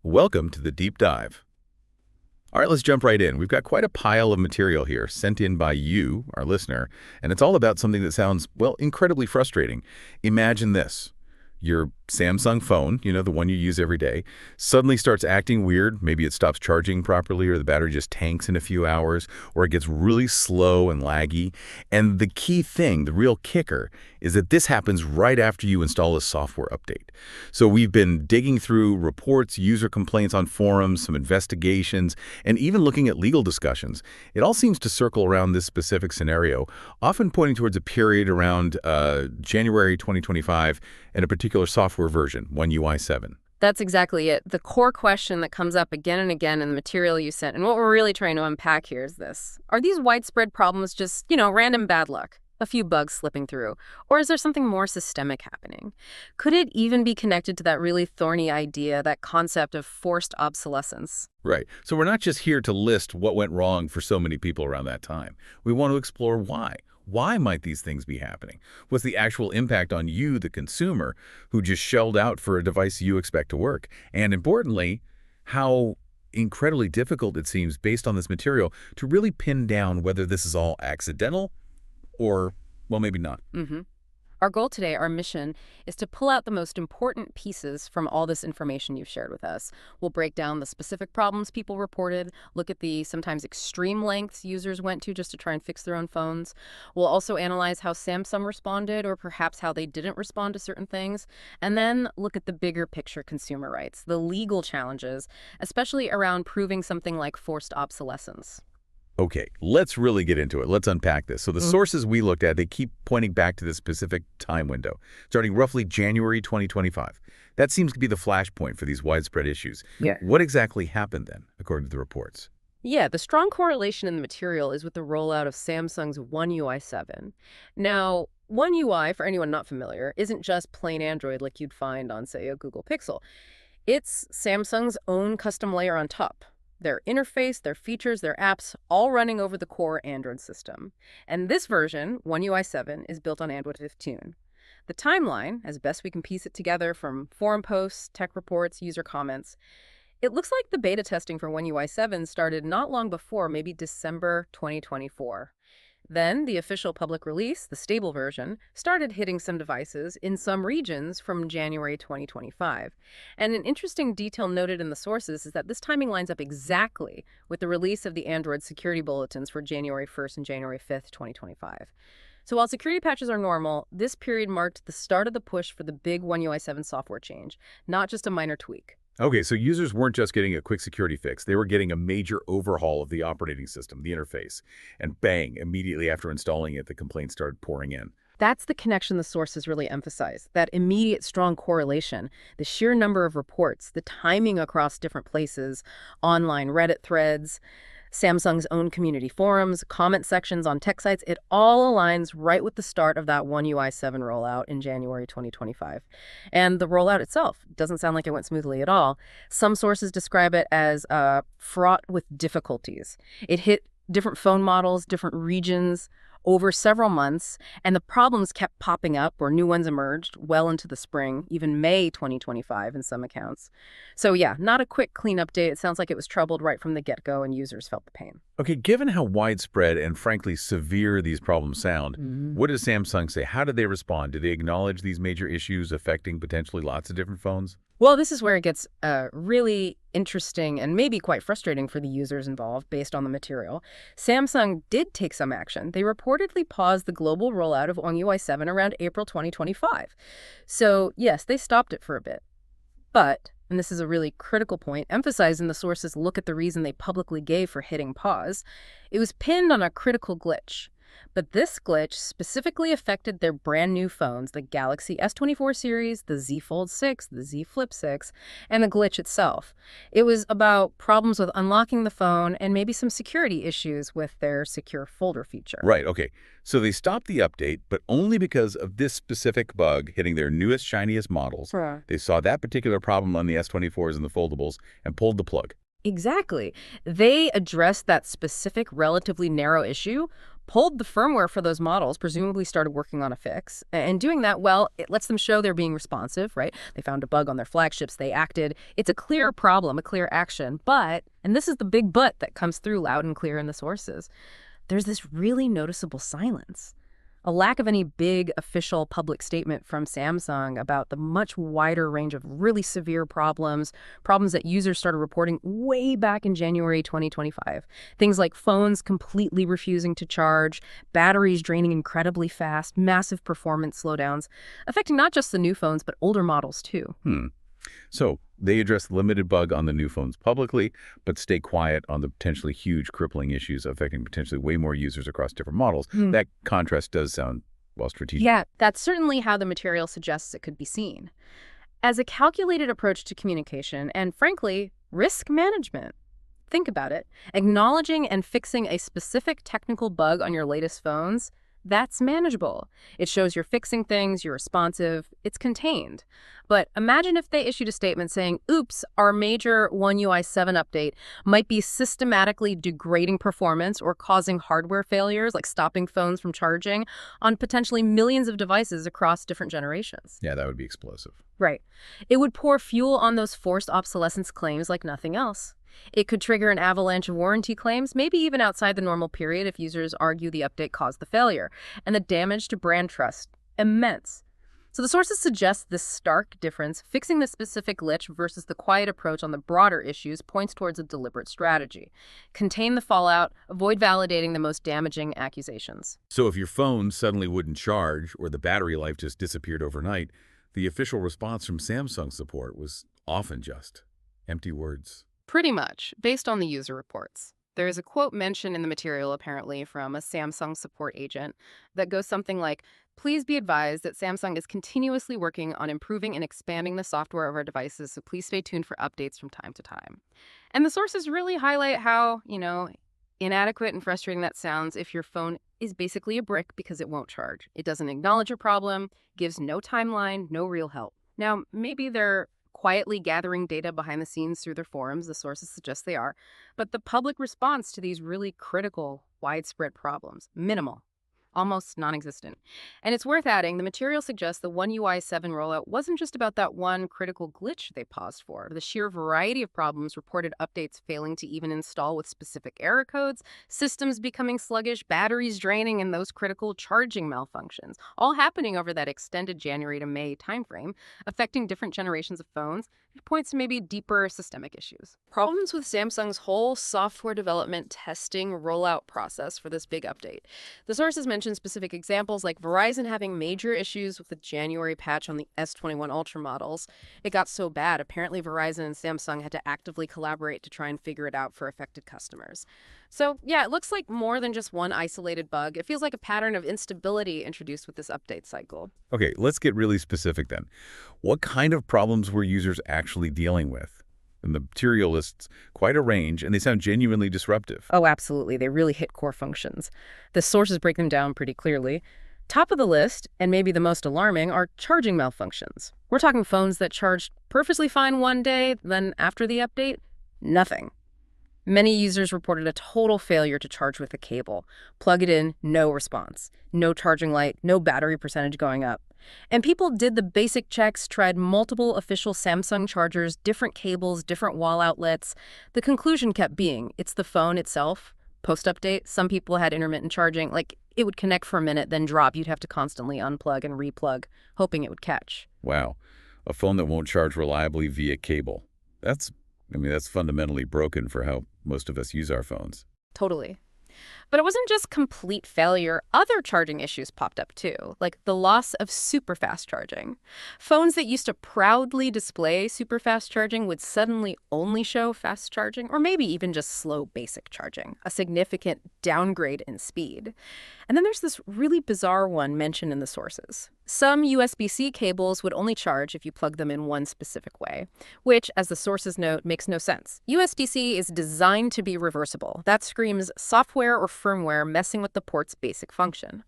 Welcome to the deep dive. All right, let's jump right in. We've got quite a pile of material here sent in by you, our listener, and it's all about something that sounds, well, incredibly frustrating. Imagine this. Your Samsung phone, the one you use every day, suddenly starts acting weird. Maybe it stops charging properly, or the battery just tanks in a few hours, or it gets really slow and laggy. And the key thing, the real kicker, is that this happens right after you install a software update. So we've been digging through reports, user complaints on forums, some investigations, and even looking at legal discussions. It all seems to circle around this specific scenario, often pointing towards a period around January 2025 and a particular software version, oneui 7. That's exactly it. The core question that comes up again and again in the material you sent, and what we're really trying to unpack here is this. Are these widespread problems just, random bad luck? A few bugs slipping through? Or is there something more systemic happening? Could it even be connected to that really thorny idea, that concept of forced obsolescence? Right. So we're not just here to list what went wrong for so many people around that time. We want to explore why. Why might these things be happening? What's the actual impact on you, the consumer, who just shelled out for a device you expect to work? And importantly, how incredibly difficult it seems, based on this material, to really pin down whether this is all accidental or, well, maybe not. Our goal today, our mission, is to pull out the most important pieces from all this information you've shared with us. We'll break down the specific problems people reported, look at the sometimes extreme lengths users went to just to try and fix their own phones. We'll also analyze how Samsung responded, or perhaps how they didn't respond to certain things, and then look at the bigger picture consumer rights, the legal challenges, especially around proving something like forced obsolescence. Okay, let's really get into it. Let's unpack this. So the sources we looked at, they keep pointing back to this specific time window, starting roughly January 2025. That seems to be the flashpoint for these widespread issues. Yeah. What exactly happened then, according to the reports? Yeah, the strong correlation in the material is with the rollout of Samsung's One UI 7. Now, One UI, for anyone not familiar, isn't just plain Android like you'd find on, say, a Google Pixel. It's Samsung's own custom layer on top. Their interface, their features, their apps, all running over the core Android system. And this version, One UI 7, is built on Android 15. The timeline, as best we can piece it together from forum posts, tech reports, user comments, it looks like the beta testing for One UI 7 started not long before, maybe December 2024. Then the official public release, the stable version, started hitting some devices in some regions from January 2025. And an interesting detail noted in the sources is that this timing lines up exactly with the release of the Android security bulletins for January 1st and January 5th, 2025. So while security patches are normal, this period marked the start of the push for the big One UI 7 software change, not just a minor tweak. Okay, so users weren't just getting a quick security fix. They were getting a major overhaul of the operating system, the interface. And bang, immediately after installing it, the complaints started pouring in. That's the connection the sources really emphasize, that immediate strong correlation, the sheer number of reports, the timing across different places, online Reddit threads, Samsung's own community forums, comment sections on tech sites, it all aligns right with the start of that One UI 7 rollout in January 2025. And the rollout itself doesn't sound like it went smoothly at all. Some sources describe it as fraught with difficulties. It hit different phone models, different regions, over several months, and the problems kept popping up, or new ones emerged well into the spring, even May 2025 in some accounts. So yeah, not a quick clean update. It sounds like it was troubled right from the get-go, and users felt the pain. Okay, given how widespread and frankly severe these problems sound, what does Samsung say? How did they respond? Do they acknowledge these major issues affecting potentially lots of different phones? Well, this is where it gets really interesting and maybe quite frustrating for the users involved based on the material. Samsung did take some action. They reportedly paused the global rollout of One UI 7 around April 2025. So yes, they stopped it for a bit. But, and this is a really critical point, emphasizing the sources look at the reason they publicly gave for hitting pause, it was pinned on a critical glitch. But this glitch specifically affected their brand new phones, the Galaxy S24 series, the Z Fold 6, the Z Flip 6, and the glitch itself. It was about problems with unlocking the phone and maybe some security issues with their secure folder feature. Right, okay. So they stopped the update, but only because of this specific bug hitting their newest, shiniest models. Right. They saw that particular problem on the S24s and the foldables and pulled the plug. Exactly. They addressed that specific, relatively narrow issue, pulled the firmware for those models, presumably started working on a fix. And doing that, well, it lets them show they're being responsive, right? They found a bug on their flagships, they acted. It's a clear problem, a clear action. But, and this is the big but that comes through loud and clear in the sources, there's this really noticeable silence. A lack of any big official public statement from Samsung about the much wider range of really severe problems that users started reporting way back in January 2025. Things like phones completely refusing to charge, batteries draining incredibly fast, massive performance slowdowns, affecting not just the new phones, but older models too. So they address the limited bug on the new phones publicly, but stay quiet on the potentially huge crippling issues affecting potentially way more users across different models. That contrast does sound, well, strategic. Yeah, that's certainly how the material suggests it could be seen. As a calculated approach to communication and, frankly, risk management. Think about it. Acknowledging and fixing a specific technical bug on your latest phones, that's manageable. It shows you're fixing things, you're responsive, it's contained. But imagine if they issued a statement saying, oops, our major oneui 7 update might be systematically degrading performance or causing hardware failures, like stopping phones from charging, on potentially millions of devices across different generations. Yeah, that would be explosive. Right. It would pour fuel on those forced obsolescence claims like nothing else. It could trigger an avalanche of warranty claims, maybe even outside the normal period if users argue the update caused the failure. And the damage to brand trust, immense. So the sources suggest this stark difference, fixing the specific glitch versus the quiet approach on the broader issues, points towards a deliberate strategy. Contain the fallout, avoid validating the most damaging accusations. So if your phone suddenly wouldn't charge or the battery life just disappeared overnight, the official response from Samsung support was often just empty words. Pretty much, based on the user reports. There is a quote mentioned in the material, apparently, from a Samsung support agent that goes something like, please be advised that Samsung is continuously working on improving and expanding the software of our devices, so please stay tuned for updates from time to time. And the sources really highlight how, inadequate and frustrating that sounds if your phone is basically a brick because it won't charge. It doesn't acknowledge your problem, gives no timeline, no real help. Now, maybe they're quietly gathering data behind the scenes through their forums, the sources suggest they are, but the public response to these really critical, widespread problems, minimal, almost non-existent. And it's worth adding, the material suggests the oneui 7 rollout wasn't just about that one critical glitch they paused for. The sheer variety of problems reported updates failing to even install with specific error codes, systems becoming sluggish, batteries draining, and those critical charging malfunctions, all happening over that extended January to May timeframe, affecting different generations of phones. It points to maybe deeper systemic issues. Problems with Samsung's whole software development, testing, rollout process for this big update. The sources mention specific examples like Verizon having major issues with the January patch on the S21 Ultra models. It got so bad, apparently Verizon and Samsung had to actively collaborate to try and figure it out for affected customers. So yeah, it looks like more than just one isolated bug. It feels like a pattern of instability introduced with this update cycle. Okay, let's get really specific then. What kind of problems were users actually dealing with? And the material lists quite a range, and they sound genuinely disruptive. Oh, absolutely. They really hit core functions. The sources break them down pretty clearly. Top of the list, and maybe the most alarming, are charging malfunctions. We're talking phones that charged perfectly fine one day, then after the update, nothing. Many users reported a total failure to charge with a cable. Plug it in, no response. No charging light, no battery percentage going up. And people did the basic checks, tried multiple official Samsung chargers, different cables, different wall outlets. The conclusion kept being, it's the phone itself. Post-update, some people had intermittent charging. Like, it would connect for a minute, then drop. You'd have to constantly unplug and replug, hoping it would catch. Wow. A phone that won't charge reliably via cable. That's fundamentally broken for how most of us use our phones. Totally. But it wasn't just complete failure. Other charging issues popped up too, like the loss of super fast charging. Phones that used to proudly display super fast charging would suddenly only show fast charging, or maybe even just slow basic charging, a significant downgrade in speed. And then there's this really bizarre one mentioned in the sources. Some USB-C cables would only charge if you plug them in one specific way, which, as the sources note, makes no sense. USB-C is designed to be reversible. That screams software or firmware messing with the port's basic function.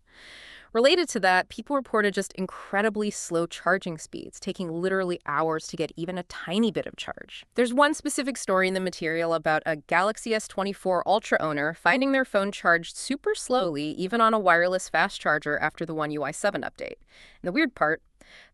Related to that, people reported just incredibly slow charging speeds, taking literally hours to get even a tiny bit of charge. There's one specific story in the material about a Galaxy S24 Ultra owner finding their phone charged super slowly, even on a wireless fast charger after the One UI 7 update. And the weird part,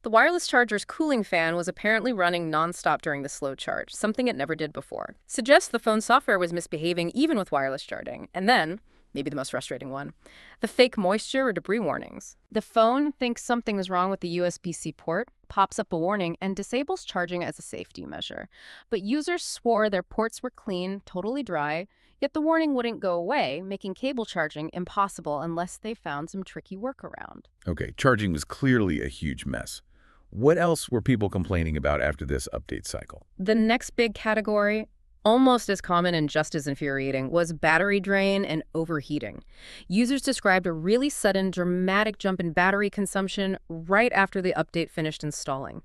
the wireless charger's cooling fan was apparently running nonstop during the slow charge, something it never did before. Suggests the phone's software was misbehaving even with wireless charging. And then, maybe the most frustrating one, the fake moisture or debris warnings. The phone thinks something is wrong with the USB-C port, pops up a warning, and disables charging as a safety measure. But users swore their ports were clean, totally dry, yet the warning wouldn't go away, making cable charging impossible unless they found some tricky workaround. Okay, charging was clearly a huge mess. What else were people complaining about after this update cycle? The next big category, almost as common and just as infuriating, was battery drain and overheating. Users described a really sudden, dramatic jump in battery consumption right after the update finished installing.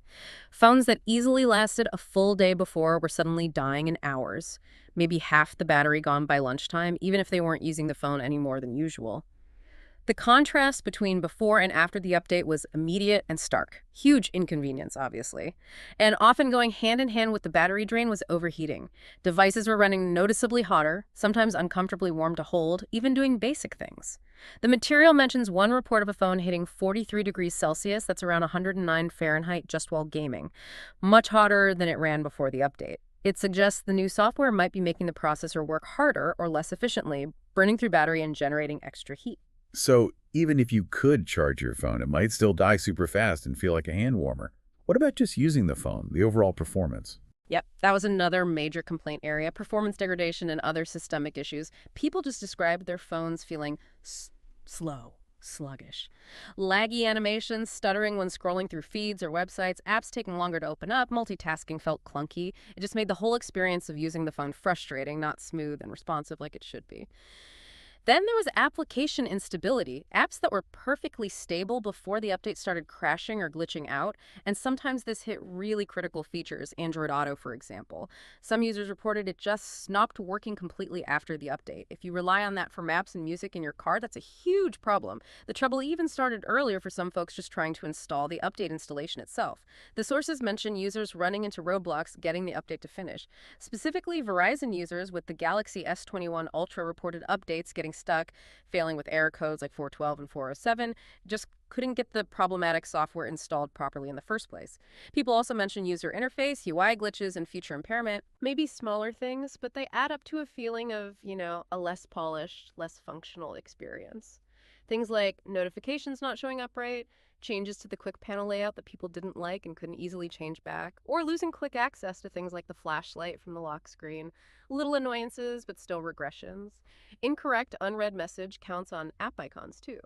Phones that easily lasted a full day before were suddenly dying in hours, maybe half the battery gone by lunchtime, even if they weren't using the phone any more than usual. The contrast between before and after the update was immediate and stark. Huge inconvenience, obviously. And often going hand in hand with the battery drain was overheating. Devices were running noticeably hotter, sometimes uncomfortably warm to hold, even doing basic things. The material mentions one report of a phone hitting 43 degrees Celsius, that's around 109 Fahrenheit, just while gaming. Much hotter than it ran before the update. It suggests the new software might be making the processor work harder or less efficiently, burning through battery and generating extra heat. So even if you could charge your phone, it might still die super fast and feel like a hand warmer. What about just using the phone, the overall performance? Yep, that was another major complaint area, performance degradation and other systemic issues. People just described their phones feeling slow, sluggish. Laggy animations, stuttering when scrolling through feeds or websites, apps taking longer to open up, multitasking felt clunky. It just made the whole experience of using the phone frustrating, not smooth and responsive like it should be. Then there was application instability, apps that were perfectly stable before the update started crashing or glitching out, and sometimes this hit really critical features, Android Auto, for example. Some users reported it just stopped working completely after the update. If you rely on that for maps and music in your car, that's a huge problem. The trouble even started earlier for some folks just trying to install the update installation itself. The sources mention users running into roadblocks getting the update to finish. Specifically, Verizon users with the Galaxy S21 Ultra reported updates getting stuck, failing with error codes like 412 and 407, just couldn't get the problematic software installed properly in the first place. People also mention user interface, UI glitches, and feature impairment. Maybe smaller things, but they add up to a feeling of, a less polished, less functional experience. Things like notifications not showing up right, changes to the quick panel layout that people didn't like and couldn't easily change back, or losing quick access to things like the flashlight from the lock screen. Little annoyances, but still regressions. Incorrect unread message counts on app icons, too.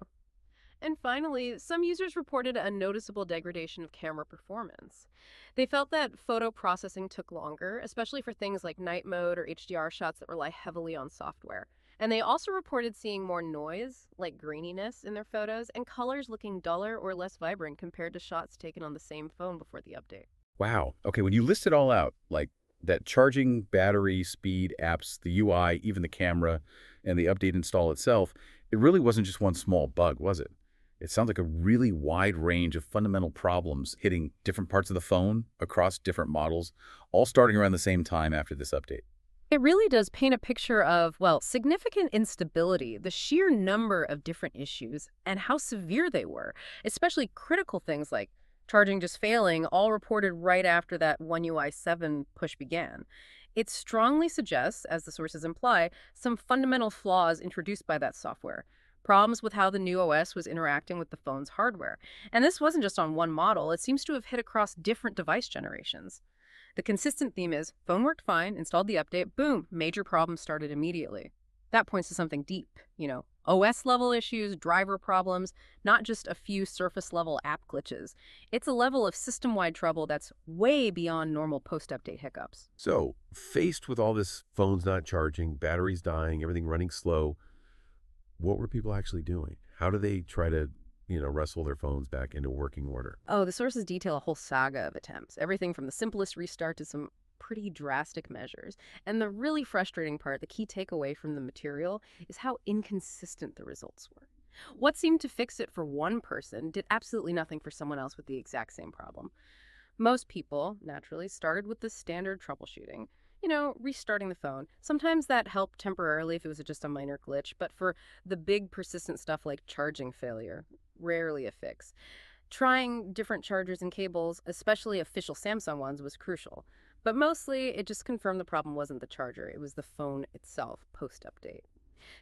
And finally, some users reported a noticeable degradation of camera performance. They felt that photo processing took longer, especially for things like night mode or HDR shots that rely heavily on software. And they also reported seeing more noise, like graininess, in their photos, and colors looking duller or less vibrant compared to shots taken on the same phone before the update. Wow. Okay, when you list it all out, like that charging, battery, speed, apps, the UI, even the camera, and the update install itself, it really wasn't just one small bug, was it? It sounds like a really wide range of fundamental problems hitting different parts of the phone across different models, all starting around the same time after this update. It really does paint a picture of, well, significant instability, the sheer number of different issues, and how severe they were, especially critical things like charging just failing, all reported right after that One UI 7 push began. It strongly suggests, as the sources imply, some fundamental flaws introduced by that software. Problems with how the new OS was interacting with the phone's hardware. And this wasn't just on one model, it seems to have hit across different device generations. The consistent theme is phone worked fine, installed the update, boom, major problems started immediately. That points to something deep, OS level issues, driver problems, not just a few surface level app glitches. It's a level of system wide trouble that's way beyond normal post update hiccups. So, faced with all this phones not charging, batteries dying, everything running slow, what were people actually doing? How do they try to, wrestle their phones back into working order? Oh, the sources detail a whole saga of attempts, everything from the simplest restart to some pretty drastic measures. And the really frustrating part, the key takeaway from the material, is how inconsistent the results were. What seemed to fix it for one person did absolutely nothing for someone else with the exact same problem. Most people, naturally, started with the standard troubleshooting. Restarting the phone. Sometimes that helped temporarily if it was just a minor glitch, but for the big persistent stuff like charging failure, rarely a fix. Trying different chargers and cables, especially official Samsung ones, was crucial. But mostly, it just confirmed the problem wasn't the charger, it was the phone itself post-update.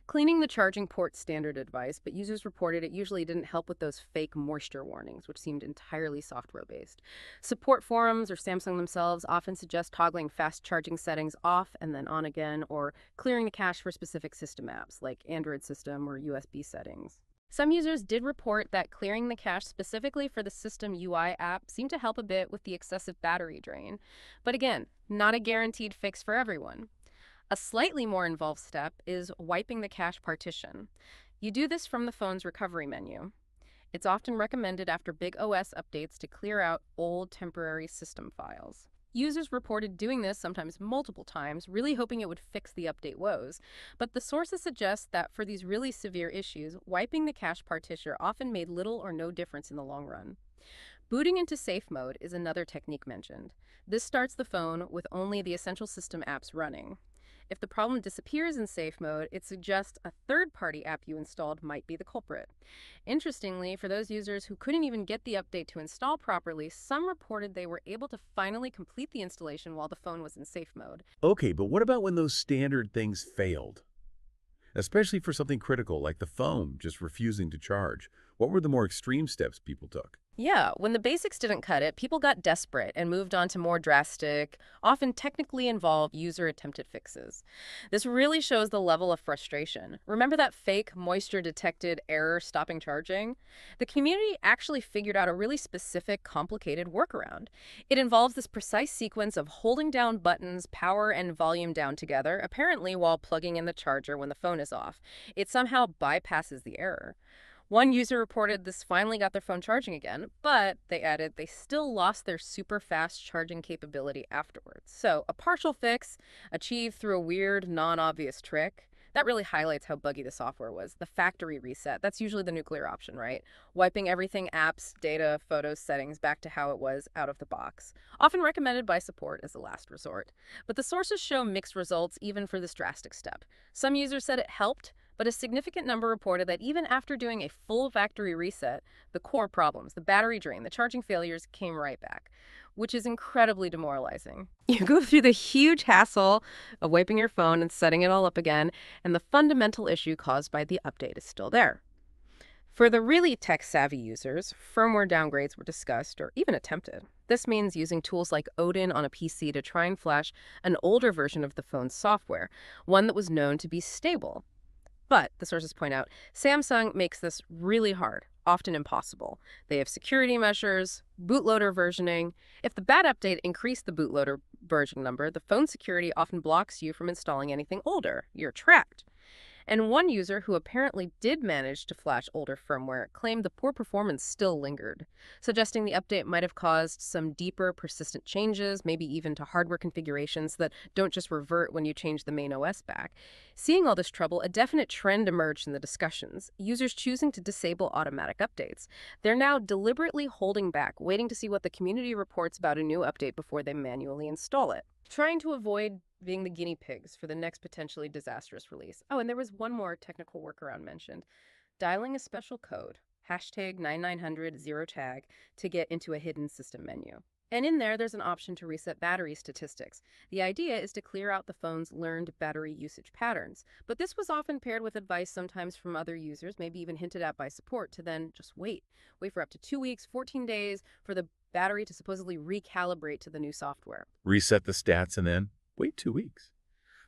Cleaning the charging port standard advice, but users reported it usually didn't help with those fake moisture warnings, which seemed entirely software-based. Support forums or Samsung themselves often suggest toggling fast charging settings off and then on again, or clearing the cache for specific system apps, like Android system or USB settings. Some users did report that clearing the cache specifically for the System UI app seemed to help a bit with the excessive battery drain. But again, not a guaranteed fix for everyone. A slightly more involved step is wiping the cache partition. You do this from the phone's recovery menu. It's often recommended after big OS updates to clear out old temporary system files. Users reported doing this sometimes multiple times, really hoping it would fix the update woes. But the sources suggest that for these really severe issues, wiping the cache partition often made little or no difference in the long run. Booting into safe mode is another technique mentioned. This starts the phone with only the essential system apps running. If the problem disappears in safe mode, it suggests a third-party app you installed might be the culprit. Interestingly, for those users who couldn't even get the update to install properly, some reported they were able to finally complete the installation while the phone was in safe mode. Okay, but what about when those standard things failed? Especially for something critical like the phone just refusing to charge. What were the more extreme steps people took? Yeah, when the basics didn't cut it, people got desperate and moved on to more drastic, often technically involved user-attempted fixes. This really shows the level of frustration. Remember that fake moisture-detected error stopping charging? The community actually figured out a really specific, complicated workaround. It involves this precise sequence of holding down buttons, power and volume down together, apparently while plugging in the charger when the phone is off. It somehow bypasses the error. One user reported this finally got their phone charging again, but they added they still lost their super fast charging capability afterwards. So, a partial fix achieved through a weird, non-obvious trick. That really highlights how buggy the software was. The factory reset, that's usually the nuclear option, right? Wiping everything apps, data, photos, settings back to how it was out of the box. Often recommended by support as a last resort. But the sources show mixed results even for this drastic step. Some users said it helped, but a significant number reported that even after doing a full factory reset, the core problems, the battery drain, the charging failures came right back, which is incredibly demoralizing. You go through the huge hassle of wiping your phone and setting it all up again, and the fundamental issue caused by the update is still there. For the really tech-savvy users, firmware downgrades were discussed or even attempted. This means using tools like Odin on a PC to try and flash an older version of the phone's software, one that was known to be stable. But, the sources point out, Samsung makes this really hard, often impossible. They have security measures, bootloader versioning. If the bad update increased the bootloader version number, the phone security often blocks you from installing anything older. You're trapped. And one user who apparently did manage to flash older firmware claimed the poor performance still lingered, suggesting the update might have caused some deeper, persistent changes, maybe even to hardware configurations that don't just revert when you change the main OS back. Seeing all this trouble, a definite trend emerged in the discussions, users choosing to disable automatic updates. They're now deliberately holding back, waiting to see what the community reports about a new update before they manually install it, trying to avoid being the guinea pigs for the next potentially disastrous release. Oh, and there was one more technical workaround mentioned. Dialing a special code, hashtag 9900 zero tag, to get into a hidden system menu. And in there's an option to reset battery statistics. The idea is to clear out the phone's learned battery usage patterns. But this was often paired with advice sometimes from other users, maybe even hinted at by support, to then just wait. Wait for up to 2 weeks, 14 days for the battery to supposedly recalibrate to the new software. Reset the stats and then wait 2 weeks.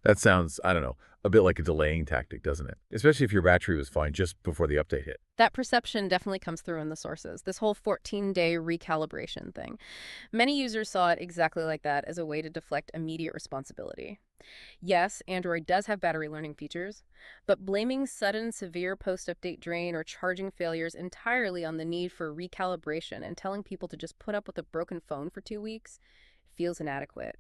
That sounds, I don't know, a bit like a delaying tactic, doesn't it? Especially if your battery was fine just before the update hit. That perception definitely comes through in the sources, this whole 14-day recalibration thing. Many users saw it exactly like that, as a way to deflect immediate responsibility. Yes, Android does have battery learning features, but blaming sudden severe post-update drain or charging failures entirely on the need for recalibration and telling people to just put up with a broken phone for 2 weeks feels inadequate.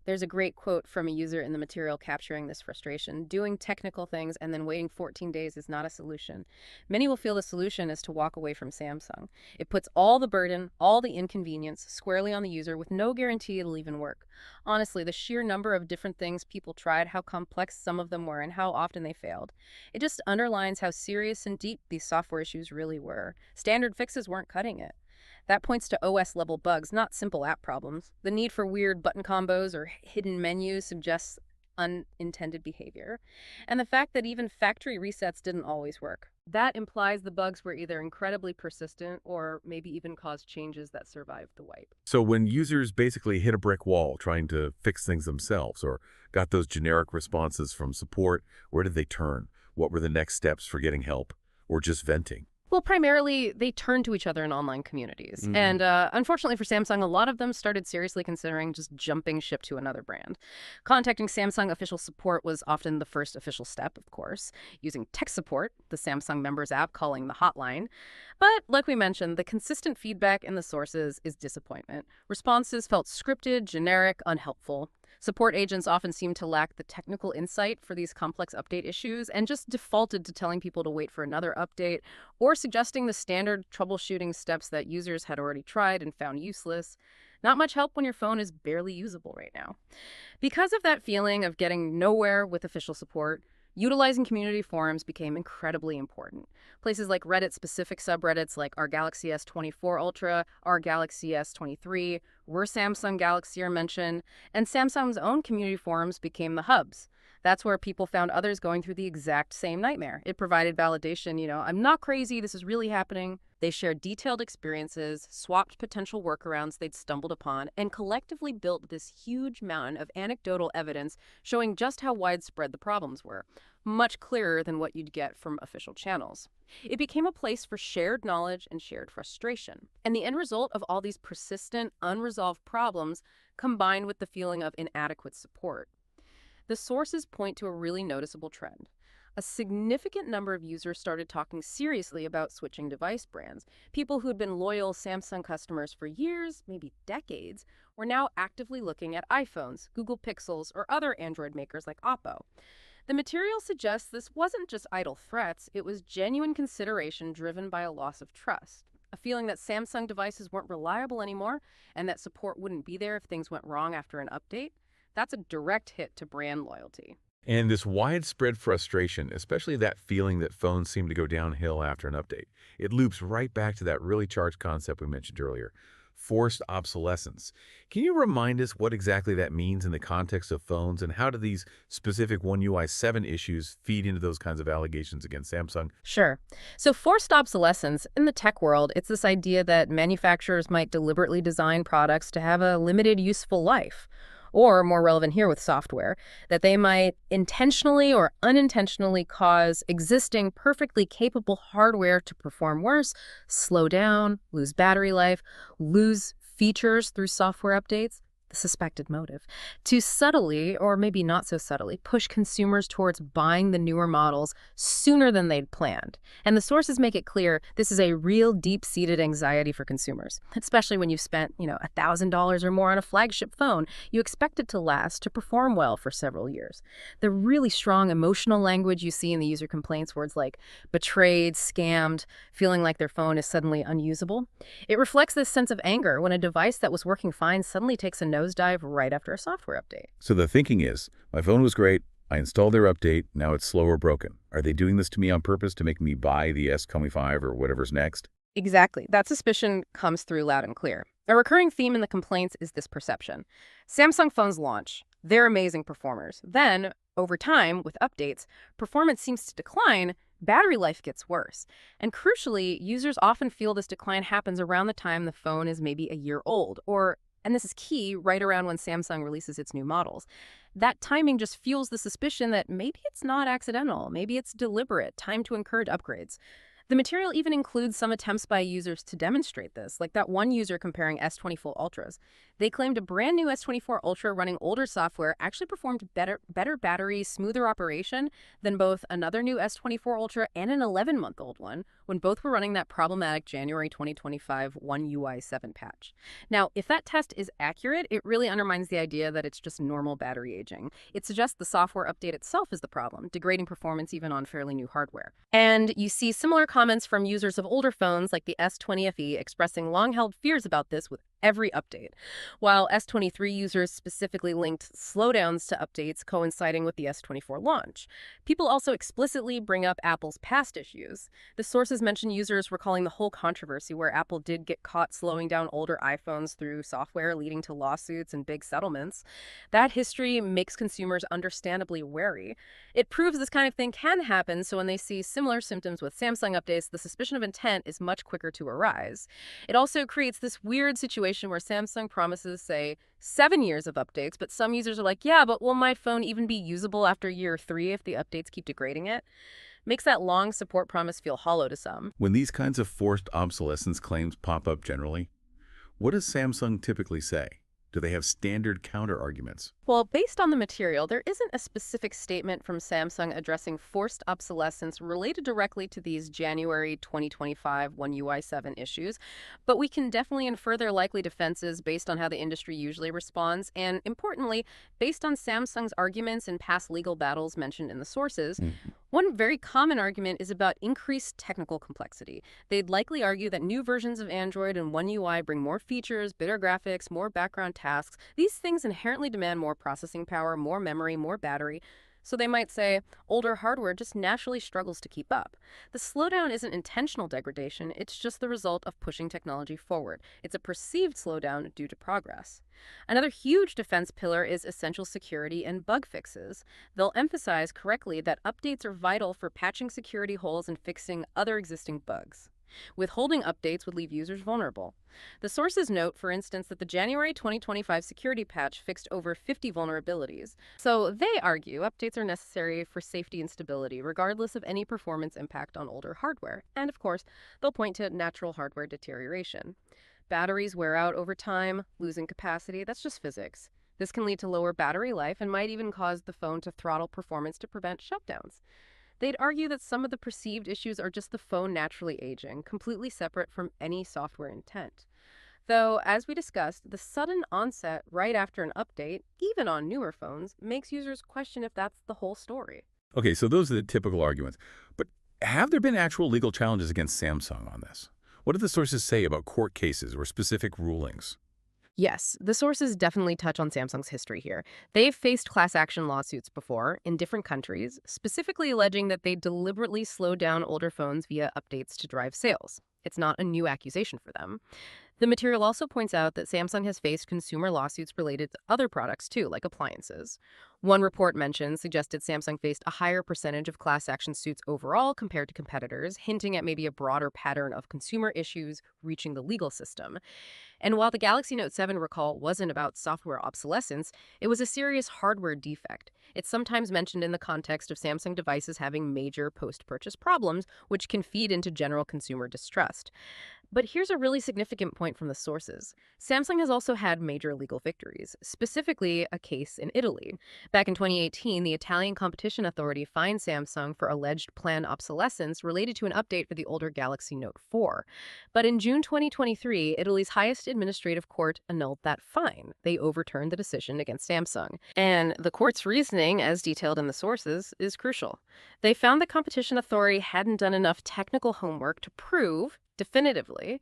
There's a great quote from a user in the material capturing this frustration. Doing technical things and then waiting 14 days is not a solution. Many will feel the solution is to walk away from Samsung. It puts all the burden, all the inconvenience squarely on the user with no guarantee it'll even work. Honestly, the sheer number of different things people tried, how complex some of them were, and how often they failed. It just underlines how serious and deep these software issues really were. Standard fixes weren't cutting it. That points to OS-level bugs, not simple app problems. The need for weird button combos or hidden menus suggests unintended behavior. And the fact that even factory resets didn't always work. That implies the bugs were either incredibly persistent or maybe even caused changes that survived the wipe. So when users basically hit a brick wall trying to fix things themselves or got those generic responses from support, where did they turn? What were the next steps for getting help or just venting? Well, primarily, they turned to each other in online communities. And unfortunately for Samsung, a lot of them started seriously considering just jumping ship to another brand. Contacting Samsung official support was often the first official step, of course, using tech support, the Samsung members app calling the hotline. But like we mentioned, the consistent feedback in the sources is disappointment. Responses felt scripted, generic, unhelpful. Support agents often seem to lack the technical insight for these complex update issues and just defaulted to telling people to wait for another update or suggesting the standard troubleshooting steps that users had already tried and found useless. Not much help when your phone is barely usable right now. Because of that feeling of getting nowhere with official support, utilizing community forums became incredibly important. Places like Reddit-specific subreddits like our Galaxy S24 Ultra, our Galaxy S23, were Samsung Galaxy are mentioned, and Samsung's own community forums became the hubs. That's where people found others going through the exact same nightmare. It provided validation, I'm not crazy, this is really happening. They shared detailed experiences, swapped potential workarounds they'd stumbled upon, and collectively built this huge mountain of anecdotal evidence showing just how widespread the problems were, much clearer than what you'd get from official channels. It became a place for shared knowledge and shared frustration. And the end result of all these persistent, unresolved problems combined with the feeling of inadequate support. The sources point to a really noticeable trend. A significant number of users started talking seriously about switching device brands. People who had been loyal Samsung customers for years, maybe decades, were now actively looking at iPhones, Google Pixels, or other Android makers like Oppo. The material suggests this wasn't just idle threats, it was genuine consideration driven by a loss of trust. A feeling that Samsung devices weren't reliable anymore and that support wouldn't be there if things went wrong after an update. That's a direct hit to brand loyalty. And this widespread frustration, especially that feeling that phones seem to go downhill after an update, it loops right back to that really charged concept we mentioned earlier, forced obsolescence. Can you remind us what exactly that means in the context of phones, and how do these specific One UI 7 issues feed into those kinds of allegations against Samsung? Sure. So forced obsolescence, in the tech world, it's this idea that manufacturers might deliberately design products to have a limited useful life. Or, more relevant here with software, that they might intentionally or unintentionally cause existing perfectly capable hardware to perform worse, slow down, lose battery life, lose features through software updates. The suspected motive, to subtly, or maybe not so subtly, push consumers towards buying the newer models sooner than they'd planned. And the sources make it clear this is a real deep-seated anxiety for consumers, especially when you've spent, $1,000 or more on a flagship phone. You expect it to last, to perform well for several years. The really strong emotional language you see in the user complaints, words like betrayed, scammed, feeling like their phone is suddenly unusable. It reflects this sense of anger when a device that was working fine suddenly takes a nosedive right after a software update. So the thinking is, my phone was great, I installed their update, now it's slow or broken. Are they doing this to me on purpose to make me buy the S25 or whatever's next? Exactly. That suspicion comes through loud and clear. A recurring theme in the complaints is this perception. Samsung phones launch. They're amazing performers. Then, over time, with updates, performance seems to decline, battery life gets worse. And crucially, users often feel this decline happens around the time the phone is maybe a year old, or, and this is key, right around when Samsung releases its new models. That timing just fuels the suspicion that maybe it's not accidental, maybe it's deliberate, time to encourage upgrades. The material even includes some attempts by users to demonstrate this, like that one user comparing S24 Ultras. They claimed a brand new S24 Ultra running older software actually performed better battery, smoother operation than both another new S24 Ultra and an 11-month-old one, when both were running that problematic January 2025 oneui 7 patch. Now, if that test is accurate, it really undermines the idea that it's just normal battery aging. It suggests the software update itself is the problem, degrading performance even on fairly new hardware. And you see similar comments from users of older phones like the S20 FE expressing long-held fears about this with every update, while S23 users specifically linked slowdowns to updates coinciding with the S24 launch. People also explicitly bring up Apple's past issues. The sources mention users recalling the whole controversy where Apple did get caught slowing down older iPhones through software, leading to lawsuits and big settlements. That history makes consumers understandably wary. It proves this kind of thing can happen, so when they see similar symptoms with Samsung updates, the suspicion of intent is much quicker to arise. It also creates this weird situation where Samsung promises, say, 7 years of updates, but some users are like, yeah, but will my phone even be usable after year 3 if the updates keep degrading it? Makes that long support promise feel hollow to some. When these kinds of forced obsolescence claims pop up generally, what does Samsung typically say? Do they have standard counter-arguments? Well, based on the material, there isn't a specific statement from Samsung addressing forced obsolescence related directly to these January 2025 oneui 7 issues, but we can definitely infer their likely defenses based on how the industry usually responds, and importantly, based on Samsung's arguments and past legal battles mentioned in the sources. One very common argument is about increased technical complexity. They'd likely argue that new versions of Android and One UI bring more features, better graphics, more background tasks. These things inherently demand more processing power, more memory, more battery. So they might say older hardware just naturally struggles to keep up. The slowdown isn't intentional degradation, it's just the result of pushing technology forward. It's a perceived slowdown due to progress. Another huge defense pillar is essential security and bug fixes. They'll emphasize correctly that updates are vital for patching security holes and fixing other existing bugs. Withholding updates would leave users vulnerable. The sources note, for instance, that the January 2025 security patch fixed over 50 vulnerabilities. So they argue updates are necessary for safety and stability, regardless of any performance impact on older hardware. And of course, they'll point to natural hardware deterioration. Batteries wear out over time, losing capacity, that's just physics. This can lead to lower battery life and might even cause the phone to throttle performance to prevent shutdowns. They'd argue that some of the perceived issues are just the phone naturally aging, completely separate from any software intent. Though, as we discussed, the sudden onset right after an update, even on newer phones, makes users question if that's the whole story. Okay, so those are the typical arguments. But have there been actual legal challenges against Samsung on this? What do the sources say about court cases or specific rulings? Yes, the sources definitely touch on Samsung's history here. They've faced class action lawsuits before in different countries, specifically alleging that they deliberately slowed down older phones via updates to drive sales. It's not a new accusation for them. The material also points out that Samsung has faced consumer lawsuits related to other products too, like appliances. One report mentioned suggested Samsung faced a higher percentage of class action suits overall compared to competitors, hinting at maybe a broader pattern of consumer issues reaching the legal system. And while the Galaxy Note 7 recall wasn't about software obsolescence, it was a serious hardware defect. It's sometimes mentioned in the context of Samsung devices having major post-purchase problems, which can feed into general consumer distrust. But here's a really significant point from the sources. Samsung has also had major legal victories, specifically a case in Italy. Back in 2018, the Italian Competition Authority fined Samsung for alleged planned obsolescence related to an update for the older Galaxy Note 4. But in June 2023, Italy's highest administrative court annulled that fine. They overturned the decision against Samsung. And the court's reasoning, as detailed in the sources, is crucial. They found the Competition Authority hadn't done enough technical homework to prove definitively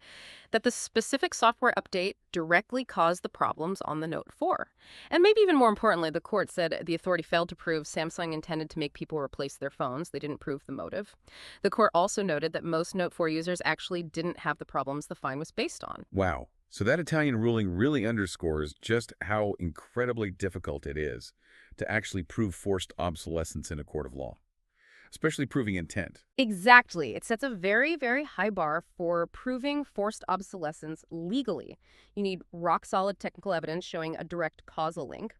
that the specific software update directly caused the problems on the Note 4. And maybe even more importantly, the court said the authority failed to prove Samsung intended to make people replace their phones. They didn't prove the motive. The court also noted that most Note 4 users actually didn't have the problems the fine was based on. Wow. So that Italian ruling really underscores just how incredibly difficult it is to actually prove forced obsolescence in a court of law, especially proving intent. Exactly. It sets a very, very high bar for proving forced obsolescence legally. You need rock-solid technical evidence showing a direct causal link.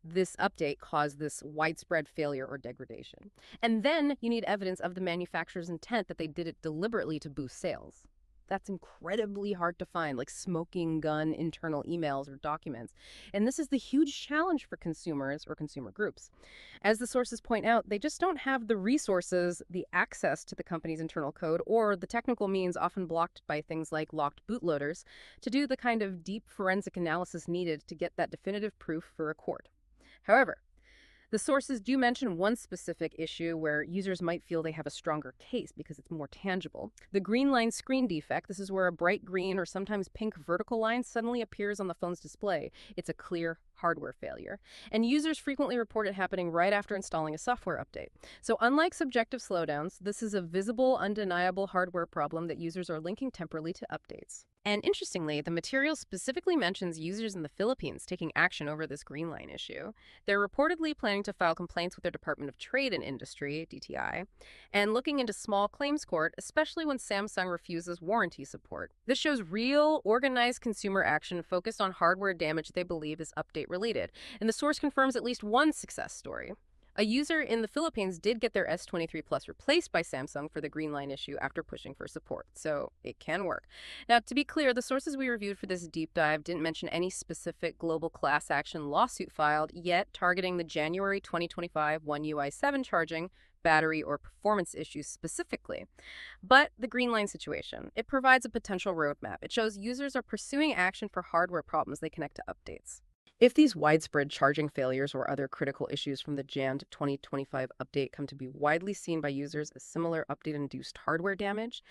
This update caused this widespread failure or degradation. And then you need evidence of the manufacturer's intent that they did it deliberately to boost sales. That's incredibly hard to find, like smoking gun internal emails or documents. And this is the huge challenge for consumers or consumer groups. As the sources point out, they just don't have the resources, the access to the company's internal code, or the technical means often blocked by things like locked bootloaders to do the kind of deep forensic analysis needed to get that definitive proof for a court. However, the sources do mention one specific issue where users might feel they have a stronger case because it's more tangible. The green line screen defect, this is where a bright green or sometimes pink vertical line suddenly appears on the phone's display. It's a clear hardware failure. And users frequently report it happening right after installing a software update. So unlike subjective slowdowns, this is a visible, undeniable hardware problem that users are linking temporally to updates. And interestingly, the material specifically mentions users in the Philippines taking action over this green line issue. They're reportedly planning to file complaints with their Department of Trade and Industry, DTI, and looking into small claims court, especially when Samsung refuses warranty support. This shows real, organized consumer action focused on hardware damage they believe is update related, and the source confirms at least one success story. A user in the Philippines did get their S23 Plus replaced by Samsung for the green line issue after pushing for support, so it can work. Now, to be clear, the sources we reviewed for this deep dive didn't mention any specific global class action lawsuit filed yet targeting the January 2025 oneui 7 charging, battery, or performance issues specifically. But the green line situation, it provides a potential roadmap. It shows users are pursuing action for hardware problems they connect to updates. If these widespread charging failures or other critical issues from the Jan 2025 update come to be widely seen by users as similar update-induced hardware damage,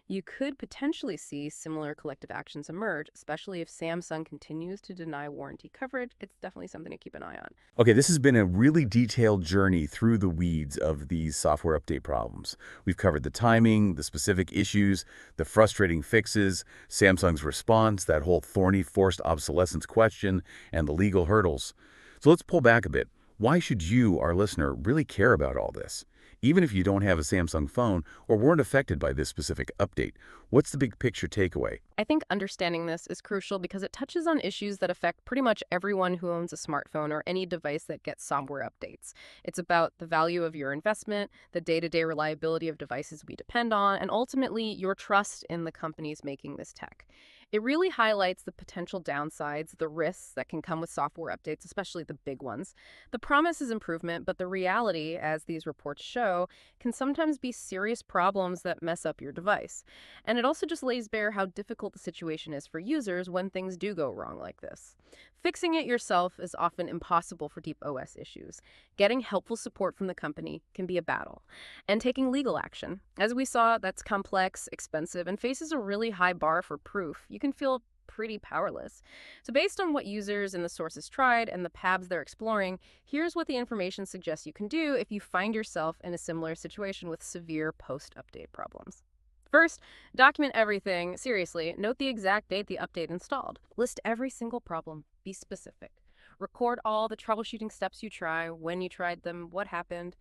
you could potentially see similar collective actions emerge, especially if Samsung continues to deny warranty coverage. It's definitely something to keep an eye on. Okay, this has been a really detailed journey through the weeds of these software update problems. We've covered the timing, the specific issues, the frustrating fixes, Samsung's response, that whole thorny forced obsolescence question, and the legal hurdles. So let's pull back a bit. Why should you, our listener, really care about all this? Even if you don't have a Samsung phone or weren't affected by this specific update, what's the big picture takeaway? I think understanding this is crucial because it touches on issues that affect pretty much everyone who owns a smartphone or any device that gets software updates. It's about the value of your investment, the day-to-day reliability of devices we depend on, and ultimately your trust in the companies making this tech. It really highlights the potential downsides, the risks that can come with software updates, especially the big ones. The promise is improvement, but the reality, as these reports show, can sometimes be serious problems that mess up your device. And it also just lays bare how difficult the situation is for users when things do go wrong like this. Fixing it yourself is often impossible for deep OS issues. Getting helpful support from the company can be a battle. And taking legal action, as we saw, that's complex, expensive, and faces a really high bar for proof. You can feel pretty powerless. So based on what users and the sources tried and the paths they're exploring, here's what the information suggests you can do if you find yourself in a similar situation with severe post-update problems. First, document everything. Seriously, note the exact date the update installed. List every single problem. Be specific. Record all the troubleshooting steps you try, when you tried them, what happened.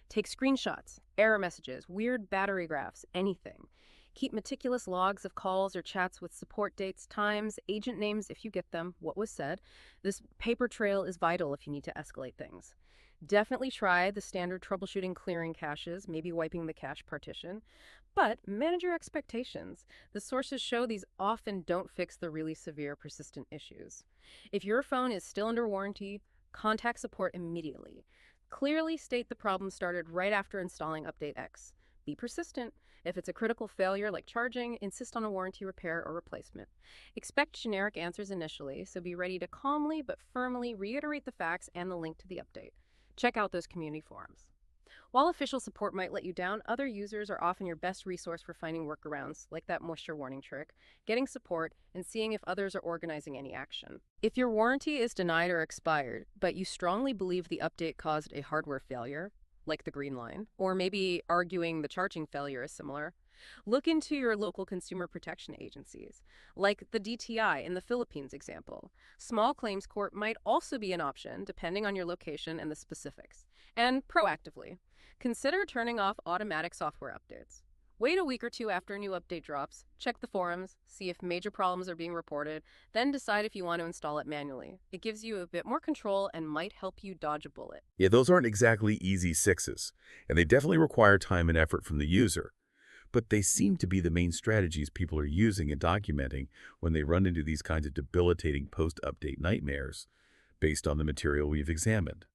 Take screenshots, error messages, weird battery graphs, anything. Keep meticulous logs of calls or chats with support dates, times, agent names if you get them, what was said. This paper trail is vital if you need to escalate things. Definitely try the standard troubleshooting clearing caches, maybe wiping the cache partition. But manage your expectations. The sources show these often don't fix the really severe, persistent issues. If your phone is still under warranty, contact support immediately. Clearly state the problem started right after installing Update X. Be persistent. If it's a critical failure like charging, insist on a warranty repair or replacement. Expect generic answers initially, so be ready to calmly but firmly reiterate the facts and the link to the update. Check out those community forums. While official support might let you down, other users are often your best resource for finding workarounds, like that moisture warning trick, getting support, and seeing if others are organizing any action. If your warranty is denied or expired, but you strongly believe the update caused a hardware failure, like the green line, or maybe arguing the charging failure is similar, look into your local consumer protection agencies, like the DTI in the Philippines example. Small claims court might also be an option, depending on your location and the specifics. And proactively, consider turning off automatic software updates. Wait a week or two after a new update drops, check the forums, see if major problems are being reported, then decide if you want to install it manually. It gives you a bit more control and might help you dodge a bullet. Yeah, those aren't exactly easy sixes, and they definitely require time and effort from the user. But they seem to be the main strategies people are using and documenting when they run into these kinds of debilitating post-update nightmares based on the material we've examined.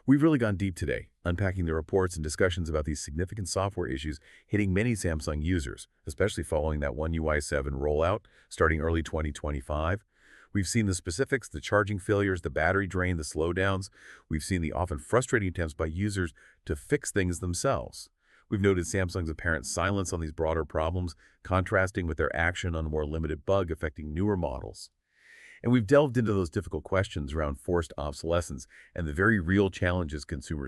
We've really gone deep today, unpacking the reports and discussions about these significant software issues hitting many Samsung users, especially following that One UI 7 rollout starting early 2025. We've seen the specifics, the charging failures, the battery drain, the slowdowns. We've seen the often frustrating attempts by users to fix things themselves. We've noted Samsung's apparent silence on these broader problems, contrasting with their action on a more limited bug affecting newer models. And we've delved into those difficult questions around forced obsolescence and the very real challenges consumers